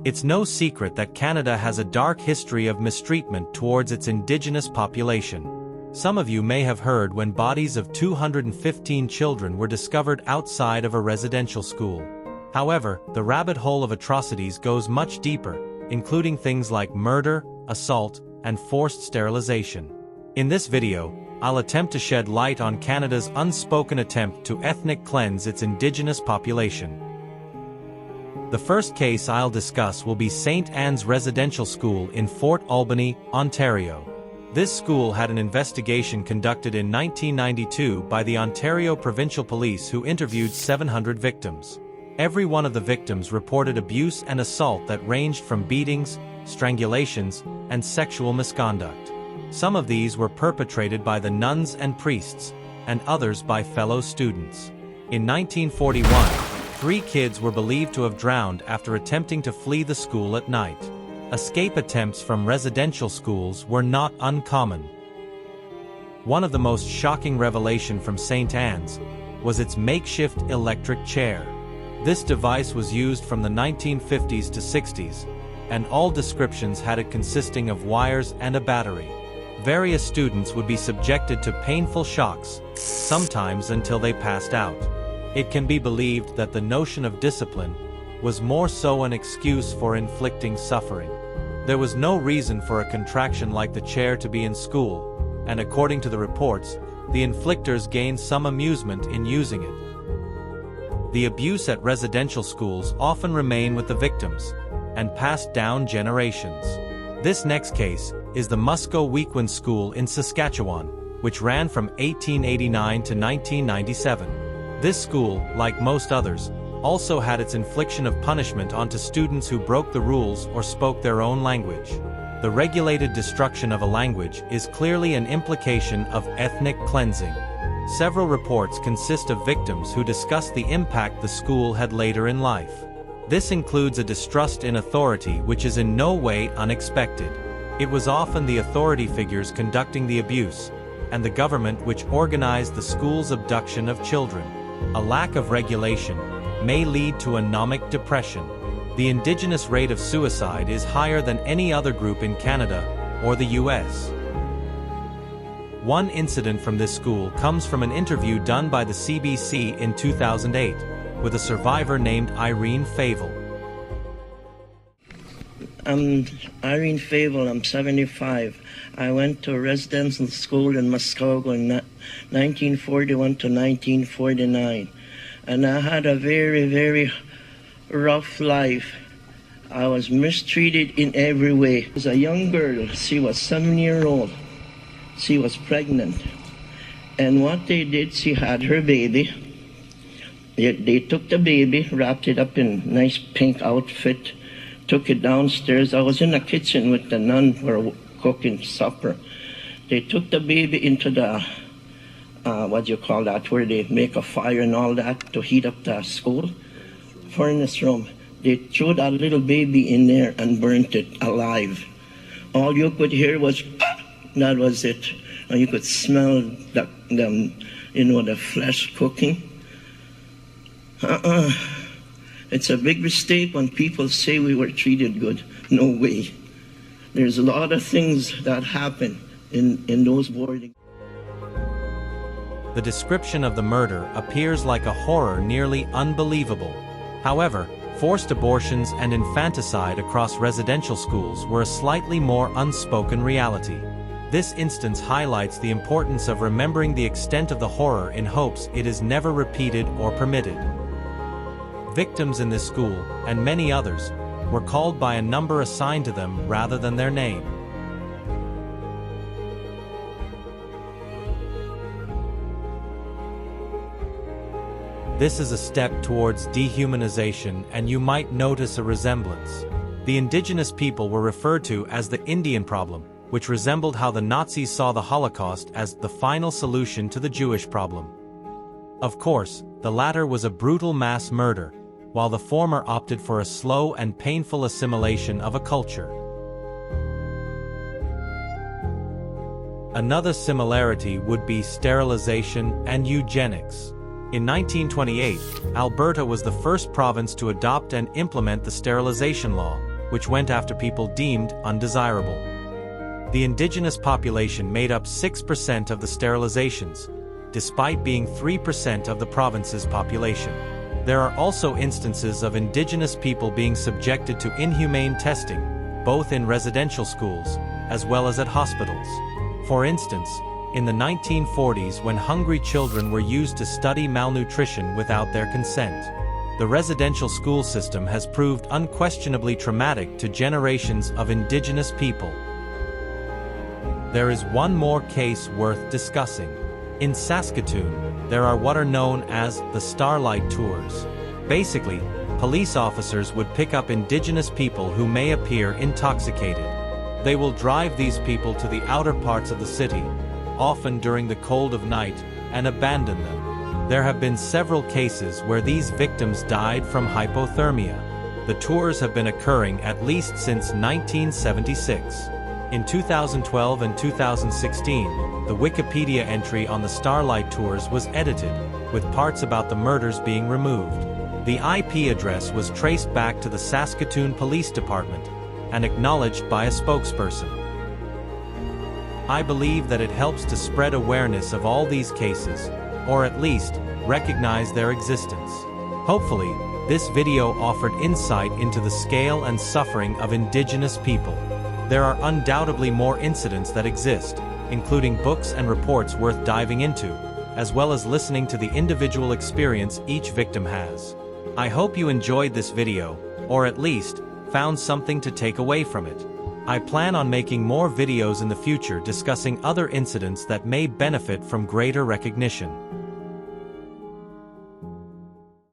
It's no secret that Canada has a dark history of mistreatment towards its Indigenous population. Some of you may have heard when bodies of 215 children were discovered outside of a residential school. However, the rabbit hole of atrocities goes much deeper, including things like murder, assault, and forced sterilization. In this video, I'll attempt to shed light on Canada's unspoken attempt to ethnic cleanse its Indigenous population. The first case I'll discuss will be St. Anne's Residential School in Fort Albany, Ontario. This school had an investigation conducted in 1992 by the Ontario Provincial Police, who interviewed 700 victims. Every one of the victims reported abuse and assault that ranged from beatings, strangulations, and sexual misconduct. Some of these were perpetrated by the nuns and priests, and others by fellow students. In 1941, 3 kids were believed to have drowned after attempting to flee the school at night. Escape attempts from residential schools were not uncommon. One of the most shocking revelations from St. Anne's was its makeshift electric chair. This device was used from the 1950s to 60s, and all descriptions had it consisting of wires and a battery. Various students would be subjected to painful shocks, sometimes until they passed out. It can be believed that the notion of discipline was more so an excuse for inflicting suffering. There was no reason for a contraction like the chair to be in school, and according to the reports, the inflictors gained some amusement in using it. The abuse at residential schools often remain with the victims, and passed down generations. This next case is the Muscowequan School in Saskatchewan, which ran from 1889 to 1997. This school, like most others, also had its infliction of punishment onto students who broke the rules or spoke their own language. The regulated destruction of a language is clearly an implication of ethnic cleansing. Several reports consist of victims who discuss the impact the school had later in life. This includes a distrust in authority which is in no way unexpected. It was often the authority figures conducting the abuse, and the government which organized the school's abduction of children. A lack of regulation may lead to anomic depression. The Indigenous rate of suicide is higher than any other group in Canada or the US. One incident from this school comes from an interview done by the CBC in 2008 with a survivor named Irene Favel. I'm Irene Favel, I'm 75. I went to a residential school in Muscowequan 1941 to 1949. And I had a very, very rough life. I was mistreated in every way. As a young girl, she was 7-year-old. She was pregnant. And what they did, she had her baby. They took the baby, wrapped it up in a nice pink outfit, took it downstairs. I was in the kitchen with the nun who were cooking supper. They took the baby into the where they make a fire and all that to heat up the school furnace room. They threw that little baby in there and burnt it alive. All you could hear was, ah! That was it. And you could smell the flesh cooking. It's a big mistake when people say we were treated good. No way. There's a lot of things that happen in those boarding. The description of the murder appears like a horror nearly unbelievable. However, forced abortions and infanticide across residential schools were a slightly more unspoken reality. This instance highlights the importance of remembering the extent of the horror in hopes it is never repeated or permitted. Victims in this school, and many others, were called by a number assigned to them rather than their name. This is a step towards dehumanization, and you might notice a resemblance. The Indigenous people were referred to as the Indian problem, which resembled how the Nazis saw the Holocaust as the final solution to the Jewish problem. Of course, the latter was a brutal mass murder, while the former opted for a slow and painful assimilation of a culture. Another similarity would be sterilization and eugenics. In 1928, Alberta was the first province to adopt and implement the sterilization law, which went after people deemed undesirable. The indigenous population made up 6% of the sterilizations, despite being 3% of the province's population. There are also instances of indigenous people being subjected to inhumane testing, both in residential schools, as well as at hospitals. For instance, in the 1940s when hungry children were used to study malnutrition without their consent. The residential school system has proved unquestionably traumatic to generations of indigenous people. There is one more case worth discussing. In Saskatoon, there are what are known as the Starlight Tours. Basically, police officers would pick up indigenous people who may appear intoxicated. They will drive these people to the outer parts of the city, often during the cold of night, and abandon them. There have been several cases where these victims died from hypothermia. The tours have been occurring at least since 1976. In 2012 and 2016, the Wikipedia entry on the Starlight Tours was edited, with parts about the murders being removed. The IP address was traced back to the Saskatoon Police Department and acknowledged by a spokesperson. I believe that it helps to spread awareness of all these cases, or at least, recognize their existence. Hopefully, this video offered insight into the scale and suffering of indigenous people. There are undoubtedly more incidents that exist, including books and reports worth diving into, as well as listening to the individual experience each victim has. I hope you enjoyed this video, or at least, found something to take away from it. I plan on making more videos in the future discussing other incidents that may benefit from greater recognition.